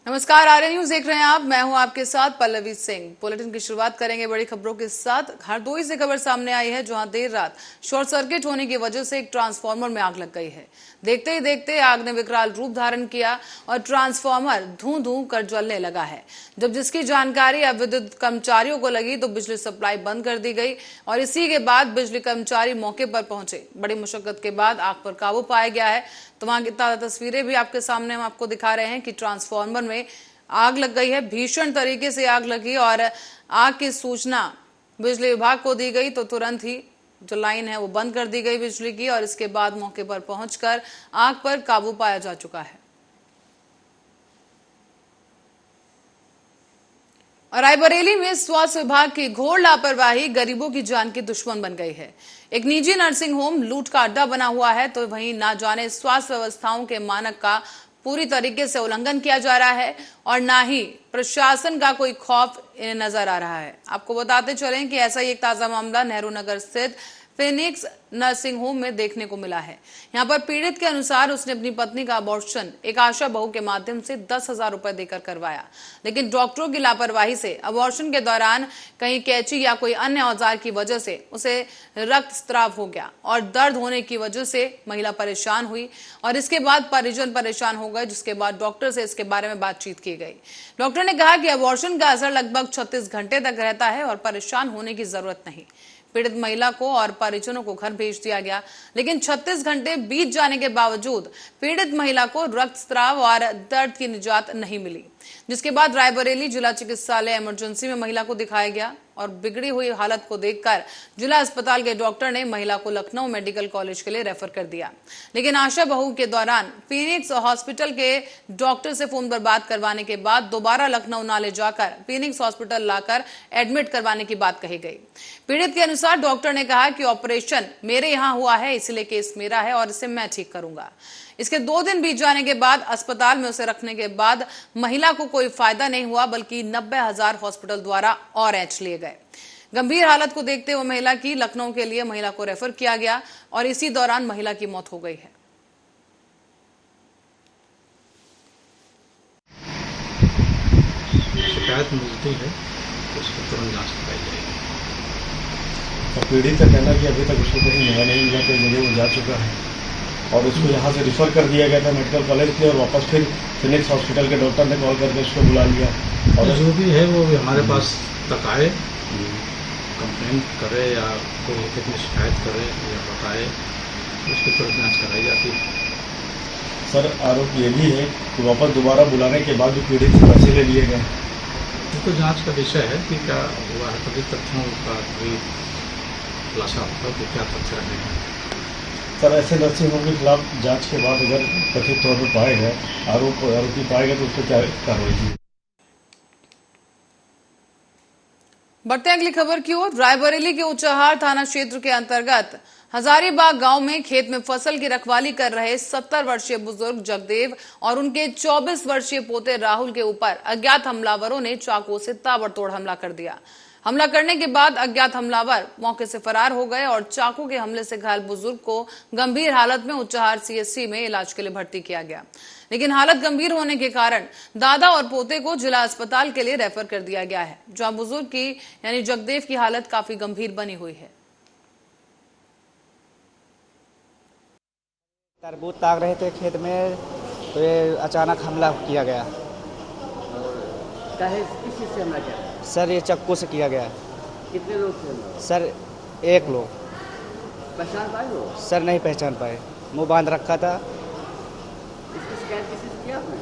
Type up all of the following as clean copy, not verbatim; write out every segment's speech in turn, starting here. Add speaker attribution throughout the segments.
Speaker 1: नमस्कार, आर्य न्यूज देख रहे हैं आप। मैं हूं आपके साथ पल्लवी सिंह। बुलेटिन की शुरुआत करेंगे बड़ी खबरों के साथ। हरदोई से खबर सामने आई है, जहां देर रात शॉर्ट सर्किट होने की वजह से एक ट्रांसफार्मर में आग लग गई है। देखते ही देखते आग ने विकराल रूप धारण किया और ट्रांसफार्मर धूं धूं कर जलने लगा है। जब जिसकी जानकारी अब विद्युत कर्मचारियों को लगी तो बिजली सप्लाई बंद कर दी गई और इसी के बाद बिजली कर्मचारी मौके पर पहुंचे। बड़ी मुशक्कत के बाद आग पर काबू पाया गया है। तो वहां की ताजा तस्वीरें भी आपके सामने हम आपको दिखा रहे हैं कि ट्रांसफार्मर में आग लग गई है। भीषण तरीके से आग लगी और आग की सूचना बिजली विभाग को दी गई तो तुरंत ही जो लाइन है वो बंद कर दी गई बिजली की और इसके बाद मौके पर पहुंचकर आग पर काबू पाया जा चुका है। और रायबरेली में स्वास्थ्य विभाग की घोर लापरवाही गरीबों की जान की दुश्मन बन गई है। एक निजी नर्सिंग होम लूट का अड्डा बना हुआ है, तो वहीं ना जाने स्वास्थ्य व्यवस्थाओं के मानक का पूरी तरीके से उल्लंघन किया जा रहा है और ना ही प्रशासन का कोई खौफ नजर आ रहा है। आपको बताते चलें कि ऐसा ही एक ताजा मामला नेहरू नगर स्थित फिनिक्स नर्सिंग होम में देखने को मिला है। यहां पर पीड़ित के अनुसार उसने अपनी पत्नी का अबॉर्शन एक आशा बहू के माध्यम से 10,000 रुपए देकर करवाया, लेकिन डॉक्टरों की लापरवाही से अबॉर्शन के दौरान कहीं कैंची या कोई अन्य औजार की वजह से उसे रक्तस्राव हो गया और दर्द होने की वजह से महिला परेशान हुई और इसके बाद परिजन परेशान हो गए, जिसके बाद डॉक्टर से इसके बारे में बातचीत की गई। डॉक्टर ने कहा कि अबॉर्शन का असर लगभग 36 घंटे तक रहता है और परेशान होने की जरूरत नहीं। पीड़ित महिला को और परिजनों को घर भेज दिया गया, लेकिन 36 घंटे बीत जाने के बावजूद पीड़ित महिला को रक्तस्राव और दर्द की निजात नहीं मिली, जिसके बाद रायबरेली जिला चिकित्सालय इमरजेंसी में महिला को दिखाया गया और बिगड़ी हुई हालत को देखकर जिला अस्पताल के डॉक्टर ने महिला को लखनऊ मेडिकल कॉलेज के लिए रेफर कर दिया। लेकिन आशा बहू के दौरान फीनिक्स हॉस्पिटल के डॉक्टर से फोन पर बात करवाने के बाद दोबारा लखनऊ ना ले जाकर फीनिक्स हॉस्पिटल लाकर एडमिट करवाने की बात कही गई। पीड़ित के अनुसार डॉक्टर ने कहा कि ऑपरेशन मेरे यहाँ हुआ है, इसलिए केस मेरा है और इसे मैं ठीक करूंगा। इसके 2 दिन बीत जाने के बाद अस्पताल में उसे रखने के बाद महिला को कोई फायदा नहीं हुआ, बल्कि 90,000 हॉस्पिटल द्वारा और ऐंठ लिए गए। गंभीर हालत को देखते हुए महिला की लखनऊ के लिए महिला को रेफर किया गया और इसी दौरान महिला की मौत हो गई है।
Speaker 2: शिकायत मिलती है तो उसको तुरंत जांच कराई जाएगी।
Speaker 3: और पीड़ित का कहना कि अभी तक उसको कहीं नया नहीं मिला, कोई जगह वो जा चुका है और उसको यहाँ से रिफर कर दिया गया था मेडिकल कॉलेज के और वापस फिर फिनिक्स हॉस्पिटल के डॉक्टर ने कॉल करके उसको बुला लिया।
Speaker 2: और जो भी है वो भी हमारे पास तक आए, कंप्लेन करे या कोई लिखित में शिकायत करे या बताए, उसकी तुरंत जाँच कराई जाती है।
Speaker 3: सर, आरोप ये भी है कि वापस दोबारा बुलाने के बाद भी पीड़ित से पैसे ले लिए गए।
Speaker 2: ये तो जाँच का विषय है कि क्या हुआ है, सभी तथ्यों का भी खुलासा होगा कि क्या तथ्य रहेगा।
Speaker 3: सर, ऐसे नर्सिंग होम के खिलाफ जांच के बाद अगर कथित तौर पर पाए गए आरोपी पाए गए तो उस पर क्या कार्रवाई की?
Speaker 1: बढ़ते अगली खबर की ओर। रायबरेली के ऊंचाहार थाना क्षेत्र के अंतर्गत हजारीबाग गांव में खेत में फसल की रखवाली कर रहे 70 वर्षीय बुजुर्ग जगदेव और उनके 24 वर्षीय पोते राहुल के ऊपर अज्ञात हमलावरों ने चाकू से ताबड़तोड़ हमला कर दिया। हमला करने के बाद अज्ञात हमलावर मौके से फरार हो गए और चाकू के हमले से घायल बुजुर्ग को गंभीर हालत में ऊंचाहार सीएचसी में इलाज के लिए भर्ती किया गया, लेकिन हालत गंभीर होने के कारण दादा और पोते को जिला अस्पताल के लिए रेफर कर दिया गया है, जहां बुजुर्ग की यानी जगदेव की हालत काफी गंभीर बनी हुई है।
Speaker 4: तरबूज ताग रहे थे खेत में तो ये अचानक हमला किया गया।
Speaker 5: किस चीज़ से हमला किया?
Speaker 4: सर, ये चाकू से किया गया।
Speaker 5: कितने लोग थे हमला?
Speaker 4: सर, 1 लोग।
Speaker 5: पहचान पाए हो?
Speaker 4: सर, नहीं पहचान पाए, मुंह बांध रखा था।
Speaker 5: इसकी शिकायत किसी से किया आपने?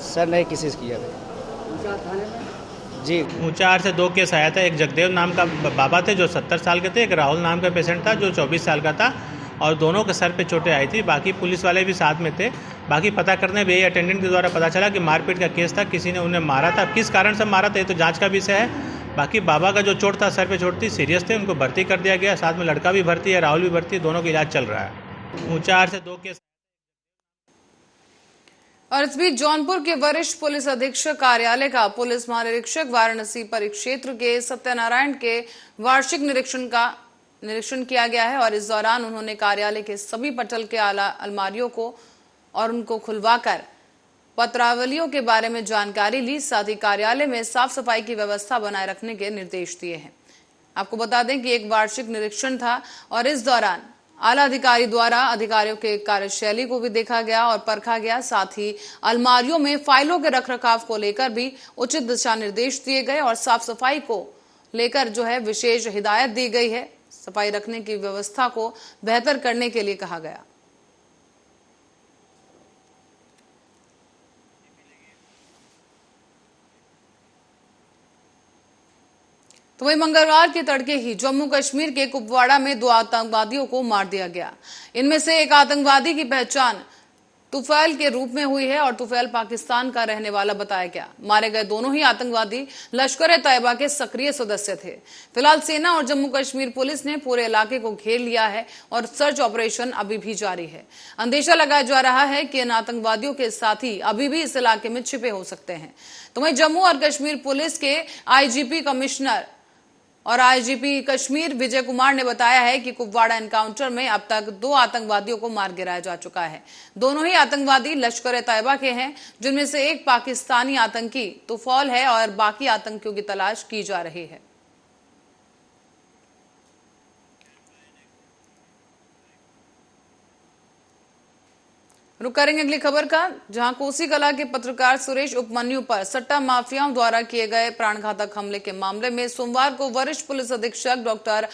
Speaker 4: सर, नहीं किसी से किया।
Speaker 5: ऊंचाहार थाने में?
Speaker 4: जी।
Speaker 6: ऊंचाहार से 2 केस आया था। एक जगदेव नाम का बाबा थे जो 70 साल के थे, एक राहुल नाम का पेशेंट था जो 24 साल का था और दोनों के सर पे चोटें आई थी। बाकी पुलिस वाले भी साथ में थे। बाकी पता करने भी अटेंडेंट के द्वारा पता चला कि मारपीट का केस था, किसी ने उन्हें मारा था। किस कारण से मारा था ये तो जांच का विषय है। बाकी बाबा का जो चोट था, सर पे चोट थी, सीरियस थे, उनको भर्ती कर दिया गया। साथ में लड़का भी भर्ती है, राहुल भी भर्ती है, दोनों का इलाज चल रहा है। ऊंचाहार से 2 केस।
Speaker 1: और इस बीच जौनपुर के वरिष्ठ पुलिस अधीक्षक कार्यालय का पुलिस महानिरीक्षक वाराणसी परिक्षेत्र के सत्यनारायण के वार्षिक निरीक्षण किया गया है और इस दौरान उन्होंने कार्यालय के सभी पटल के अलमारियों को और उनको खुलवाकर पत्रावलियों के बारे में जानकारी ली, साथ ही कार्यालय में साफ सफाई की व्यवस्था बनाए रखने के निर्देश दिए हैं। आपको बता दें कि एक वार्षिक निरीक्षण था और इस दौरान आला अधिकारी द्वारा अधिकारियों के कार्यशैली को भी देखा गया और परखा गया। साथ ही अलमारियों में फाइलों के रखरखाव को लेकर भी उचित दिशा निर्देश दिए गए और साफ सफाई को लेकर जो है विशेष हिदायत दी गई है। सफाई रखने की व्यवस्था को बेहतर करने के लिए कहा गया। तो वहीं मंगलवार के तड़के ही जम्मू कश्मीर के कुपवाड़ा में 2 आतंकवादियों को मार दिया गया। इनमें से एक आतंकवादी की पहचान तुफैल के रूप में हुई है और तुफैल पाकिस्तान का रहने वाला बताया गया। मारे गए दोनों ही आतंकवादी लश्कर-ए-तैयबा के सक्रिय सदस्य थे। फिलहाल सेना और जम्मू कश्मीर पुलिस ने पूरे इलाके को घेर लिया है और सर्च ऑपरेशन अभी भी जारी है। अंदेशा लगाया जा रहा है कि इन आतंकवादियों के साथी अभी भी इस इलाके में छिपे हो सकते हैं। तो वहीं जम्मू और कश्मीर पुलिस के आईजीपी कमिश्नर और आईजीपी कश्मीर विजय कुमार ने बताया है कि कुपवाड़ा एनकाउंटर में अब तक 2 आतंकवादियों को मार गिराया जा चुका है। दोनों ही आतंकवादी लश्कर-ए-तैयबा के हैं, जिनमें से एक पाकिस्तानी आतंकी तुफैल है और बाकी आतंकियों की तलाश की जा रही है। रुक करेंगे अगली खबर का, जहां कोसी कला के पत्रकार सुरेश उपमन्यु पर सट्टा माफियाओं द्वारा किए गए प्राणघातक हमले के मामले में सोमवार को वरिष्ठ पुलिस अधीक्षक डॉक्टर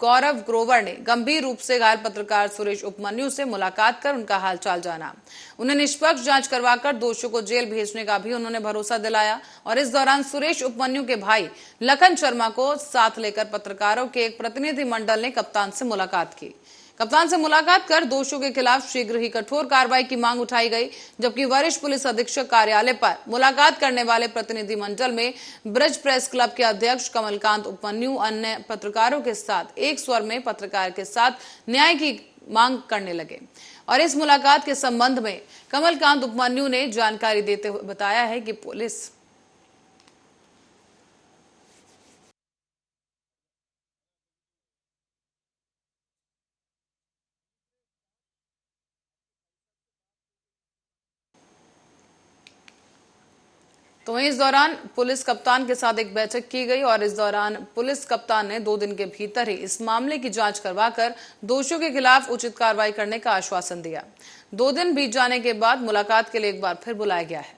Speaker 1: गौरव ग्रोवर ने गंभीर रूप से घायल पत्रकार सुरेश उपमन्यु से मुलाकात कर उनका हालचाल जाना। उन्हें निष्पक्ष जांच करवाकर दोषियों को जेल भेजने का भी उन्होंने भरोसा दिलाया और इस दौरान सुरेश उपमन्यु के भाई लखन शर्मा को साथ लेकर पत्रकारों के एक प्रतिनिधिमंडल ने कप्तान से मुलाकात की। कप्तान से मुलाकात कर दोषियों के खिलाफ शीघ्र ही कठोर कार्रवाई की मांग उठाई गई, जबकि वरिष्ठ पुलिस अधीक्षक कार्यालय पर मुलाकात करने वाले प्रतिनिधिमंडल में ब्रज प्रेस क्लब के अध्यक्ष कमलकांत उपमन्यु अन्य पत्रकारों के साथ एक स्वर में पत्रकार के साथ न्याय की मांग करने लगे। और इस मुलाकात के संबंध में कमलकांत उपमन्यु ने जानकारी देते हुए बताया है कि पुलिस तो इस दौरान पुलिस कप्तान के साथ एक बैठक की गई और इस दौरान पुलिस कप्तान ने 2 दिन के भीतर ही इस मामले की जांच करवाकर दोषियों के खिलाफ उचित कार्रवाई करने का आश्वासन दिया। 2 दिन बीत जाने के बाद मुलाकात के लिए एक बार फिर बुलाया गया है।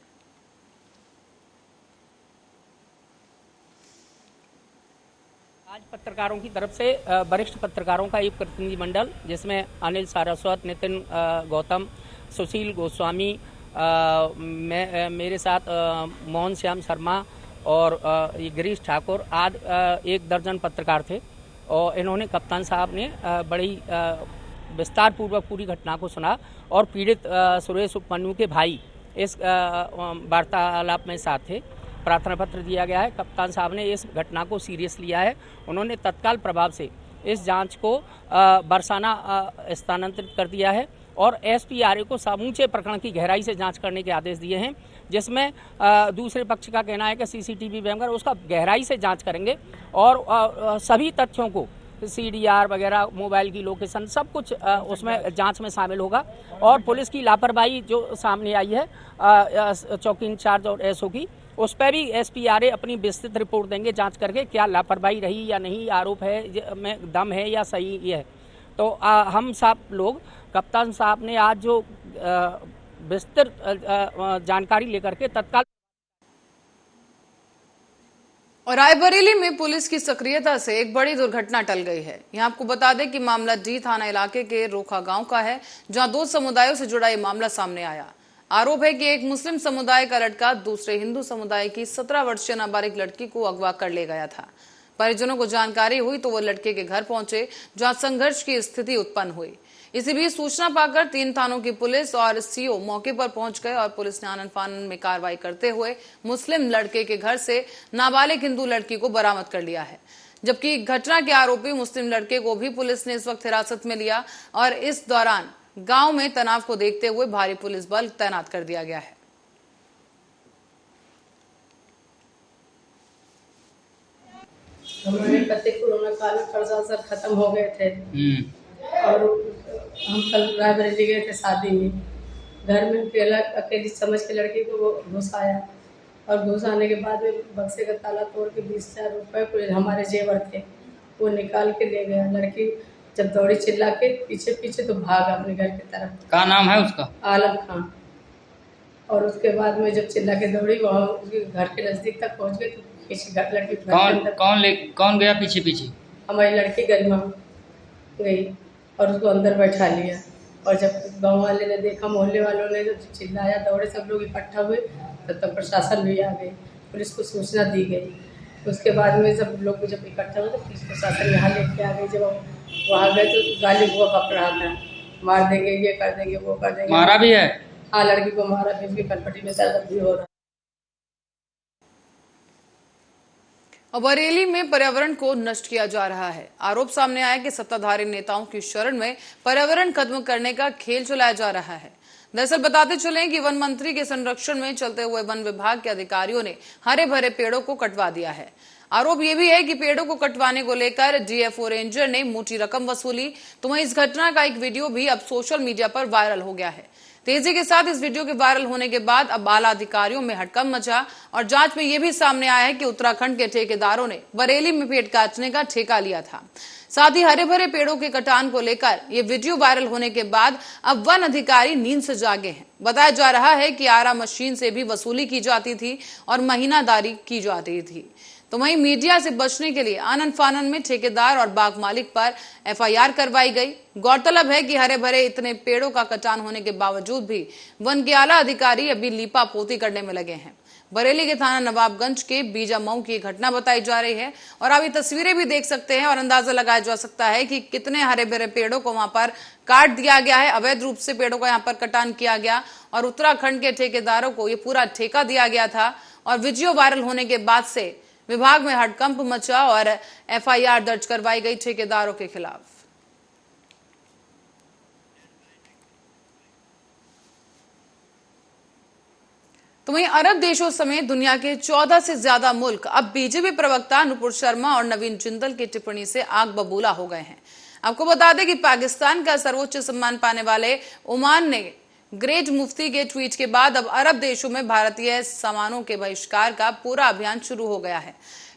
Speaker 5: आज पत्रकारों की तरफ से वरिष्ठ पत्रकारों का एक प्रतिनिधिमंडल, जिसमें अनिल सारस्वत, नितिन गौतम, सुशील गोस्वामी, मेरे साथ मोहन श्याम शर्मा और गिरीश ठाकुर आदि 1 दर्जन पत्रकार थे और इन्होंने कप्तान साहब ने बड़ी विस्तार पूर्वक पूरी घटना को सुना और पीड़ित सुरेश उपमन्यु के भाई इस वार्तालाप में साथ थे। प्रार्थना पत्र दिया गया है। कप्तान साहब ने इस घटना को सीरियस लिया है। उन्होंने तत्काल प्रभाव से इस जांच को बरसाना स्थानांतरित कर दिया है और एसपीआरए को समूचे प्रकरण की गहराई से जांच करने के आदेश दिए हैं, जिसमें दूसरे पक्ष का कहना है कि सीसीटीवी वगैरह उसका गहराई से जांच करेंगे और सभी तथ्यों को सीडीआर वगैरह, मोबाइल की लोकेशन, सब कुछ उसमें जांच में शामिल होगा। और पुलिस की लापरवाही जो सामने आई है चौकी इंचार्ज और एसओ की, उस पर भी एसपीआरए अपनी विस्तृत रिपोर्ट देंगे जांच करके, क्या लापरवाही रही या नहीं, आरोप है में दम है या सही है। तो हम सब लोग कप्तान साहब ने आज जो विस्तृत जानकारी लेकर के तत्काल।
Speaker 1: और रायबरेली में पुलिस की सक्रियता से एक बड़ी दुर्घटना टल गई है। यहाँ आपको बता दें कि मामला डी थाना इलाके के रोखा गांव का है, जहां 2 समुदायों से जुड़ा ये मामला सामने आया। आरोप है कि एक मुस्लिम समुदाय का लड़का दूसरे हिंदू समुदाय की 17 वर्षीय नाबालिग लड़की को अगवा कर ले गया था। परिजनों को जानकारी हुई तो वो लड़के के घर पहुंचे, जहां संघर्ष की स्थिति उत्पन्न हुई। इसी बीच सूचना पाकर 3 थानों की पुलिस और सीओ मौके पर पहुंच गए और पुलिस ने आनन फानन में कार्रवाई करते हुए मुस्लिम लड़के के घर से नाबालिग हिंदू लड़की को बरामद कर लिया है, जबकि घटना के आरोपी मुस्लिम लड़के को भी पुलिस ने इस वक्त हिरासत में लिया और इस दौरान गांव में तनाव को देखते हुए भारी पुलिस बल तैनात कर दिया गया है।
Speaker 7: हमारे पति कोरोना काल में प्रशासन खत्म हो गए थे और हम कल रायबरेली गए थे शादी में, घर में अकेली समझ के लड़की को वो घुस आया और घुस आने के बाद में बक्से का ताला तोड़ के 20,000 रुपये कुछ हमारे जेवर थे वो निकाल के ले गया। लड़की जब दौड़ी चिल्ला के पीछे पीछे तो भागा अपने घर की तरफ।
Speaker 8: क्या नाम है उसका?
Speaker 7: आलम खान। और उसके बाद में जब चिल्ला के दौड़ी वहाँ उसके घर के नज़दीक तक पहुँच गए तो पीछे लड़की
Speaker 8: कौन गया पीछे पीछे?
Speaker 7: हमारी लड़की गरिमा गई और उसको अंदर बैठा लिया। और जब गांव वाले ने देखा, मोहल्ले वालों ने जब चिल्लाया, दौड़े, सब लोग इकट्ठा हुए तब प्रशासन भी आ गई, पुलिस को सूचना दी गई। उसके बाद में सब लोग जब इकट्ठा हुए तो पुलिस प्रशासन यहाँ लेके आ गई। जब हम वहाँ गए तो गाली हुआ पक रहा था, मार देंगे, ये कर देंगे, वो कर देंगे।
Speaker 8: मारा भी है?
Speaker 7: हाँ, लड़की को मारा भी, उसकी कनपटी में दर्द भी हो रहा।
Speaker 1: और बरेली में पर्यावरण को नष्ट किया जा रहा है। आरोप सामने आया कि सत्ताधारी नेताओं की शरण में पर्यावरण खत्म करने का खेल चलाया जा रहा है। दरअसल बताते चलें कि वन मंत्री के संरक्षण में चलते हुए वन विभाग के अधिकारियों ने हरे भरे पेड़ों को कटवा दिया है। आरोप यह भी है कि पेड़ों को कटवाने को लेकर डीएफओ रेंजर ने मोटी रकम वसूली। तो वहीं इस घटना का एक वीडियो भी अब सोशल मीडिया पर वायरल हो गया है। तेजी के साथ इस वीडियो के वायरल होने के बाद अब आला अधिकारियों में हड़कंप मचा और जांच में यह भी सामने आया है कि उत्तराखंड के ठेकेदारों ने बरेली में पेड़ काटने का ठेका लिया था। साथ ही हरे भरे पेड़ों के कटान को लेकर ये वीडियो वायरल होने के बाद अब वन अधिकारी नींद से जागे हैं। बताया जा रहा है कि आरा मशीन से भी वसूली की जाती थी और महीनादारी की जाती थी। तो वहीं मीडिया से बचने के लिए आनन फानन में ठेकेदार और बाग मालिक पर एफआईआर करवाई गई। गौरतलब है कि हरे भरे इतने पेड़ों का कटान होने के बावजूद भी वन के आला अधिकारी अभी लीपा पोती करने में लगे हैं। बरेली के थाना नवाबगंज के बीजामऊ की घटना बताई जा रही है और आप ये तस्वीरें भी देख सकते हैं और अंदाजा लगाया जा सकता है कि कितने हरे भरे पेड़ों को वहां पर काट दिया गया है। अवैध रूप से पेड़ों का यहाँ पर कटान किया गया और उत्तराखंड के ठेकेदारों को ये पूरा ठेका दिया गया था। और वीडियो वायरल होने के बाद से विभाग में हड़कंप मचा और एफआईआर दर्ज करवाई गई ठेकेदारों के खिलाफ। तो वहीं अरब देशों समेत दुनिया के 14 से ज्यादा मुल्क अब बीजेपी प्रवक्ता नुपुर शर्मा और नवीन जिंदल की टिप्पणी से आग बबूला हो गए हैं। आपको बता दें कि पाकिस्तान का सर्वोच्च सम्मान पाने वाले ओमान ने ग्रेट मुफ्ती के ट्वीट के बाद अब अरब देशों में भारतीय सामानों के बहिष्कार का पूरा अभियान शुरू हो गया है।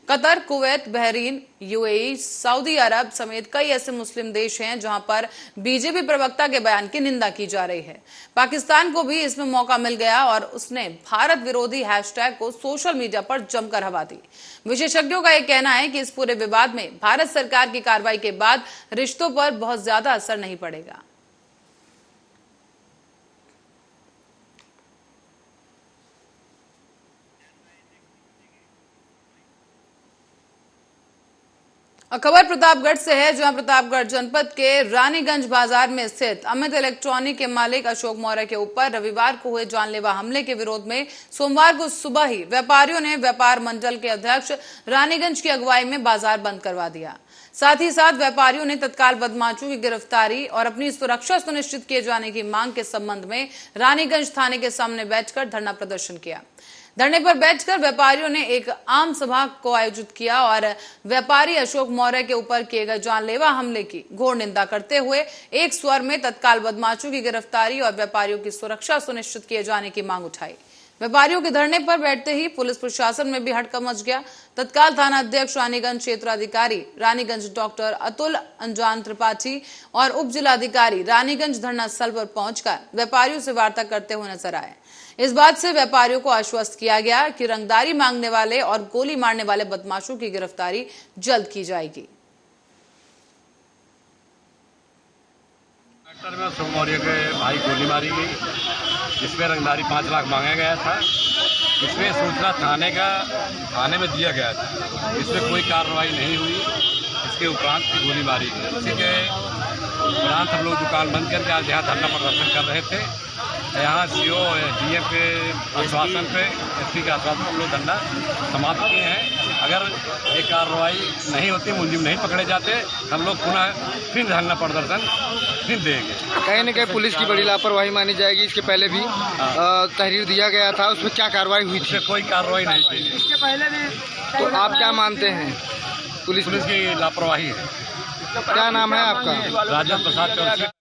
Speaker 1: Qatar, Kuwait, Bahrain, UAE, Saudi Arab समेत कई ऐसे मुस्लिम देश हैं जहां पर बीजेपी प्रवक्ता के बयान की निंदा की जा रही है। पाकिस्तान को भी इसमें मौका मिल गया और उसने भारत विरोधी हैशटैग को सोशल मीडिया पर जमकर हवा दी। विशेषज्ञों का यह कहना है कि इस पूरे विवाद में भारत सरकार की कार्रवाई के बाद रिश्तों पर बहुत ज्यादा असर नहीं पड़ेगा। खबर प्रतापगढ़ से है, जहां प्रतापगढ़ जनपद के रानीगंज बाजार में स्थित अमित इलेक्ट्रॉनिक के मालिक अशोक मौर्य के ऊपर रविवार को हुए जानलेवा हमले के विरोध में सोमवार को सुबह ही व्यापारियों ने व्यापार मंडल के अध्यक्ष रानीगंज की अगुवाई में बाजार बंद करवा दिया। साथ ही साथ व्यापारियों ने तत्काल बदमाशों की गिरफ्तारी और अपनी सुरक्षा सुनिश्चित किए जाने की मांग के संबंध में रानीगंज थाने के सामने बैठकर धरना प्रदर्शन किया। धरने पर बैठकर व्यापारियों ने एक आम सभा को आयोजित किया और व्यापारी अशोक मौर्य के ऊपर किए गए जानलेवा हमले की घोर निंदा करते हुए एक स्वर में तत्काल बदमाशों की गिरफ्तारी और व्यापारियों की सुरक्षा सुनिश्चित किए जाने की मांग उठाई। व्यापारियों के धरने पर बैठते ही पुलिस प्रशासन में भी हड़कंप मच गया। तत्काल थाना अध्यक्ष रानीगंज क्षेत्राधिकारी रानीगंज डॉक्टर अतुल अंजान त्रिपाठी और उप जिलाधिकारी रानीगंज धरना स्थल पर पहुंचकर व्यापारियों से वार्ता करते हुए नजर आए। इस बात से व्यापारियों को आश्वस्त किया गया कि रंगदारी मांगने वाले और गोली मारने वाले बदमाशों की गिरफ्तारी जल्द की जाएगी।
Speaker 9: में अशोक मौर्य के भाई गोली मारी गई, जिसमें रंगदारी 5 लाख मांगा गया था। इसमें सूचना थाने में दिया गया था, इसमें कोई कार्रवाई नहीं हुई। इसके उपरांत की गोली मारी गई। इसी के उपरांत हम लोग दुकान बंद करके आज यहाँ धरना प्रदर्शन कर रहे थे। यहाँ सीओ डीएम के आश्वासन पे, एसपी के आश्वासन हम लोग धरना समाप्त किए हैं। अगर ये कार्रवाई नहीं होती, मुलजिम नहीं पकड़े जाते, हम लोग पुनः फिर धरना प्रदर्शन फिर देंगे।
Speaker 10: कहीं न कहीं पुलिस की बड़ी लापरवाही मानी जाएगी। इसके पहले भी तहरीर दिया गया था, उसमें क्या कार्रवाई हुई थी?
Speaker 9: कोई कार्रवाई नहीं थी।
Speaker 10: इसके पहले भी। तो आप क्या मानते हैं? पुलिस
Speaker 9: की लापरवाही है।
Speaker 10: क्या नाम है आपका?
Speaker 9: राजेंद्र प्रसाद चौधरी।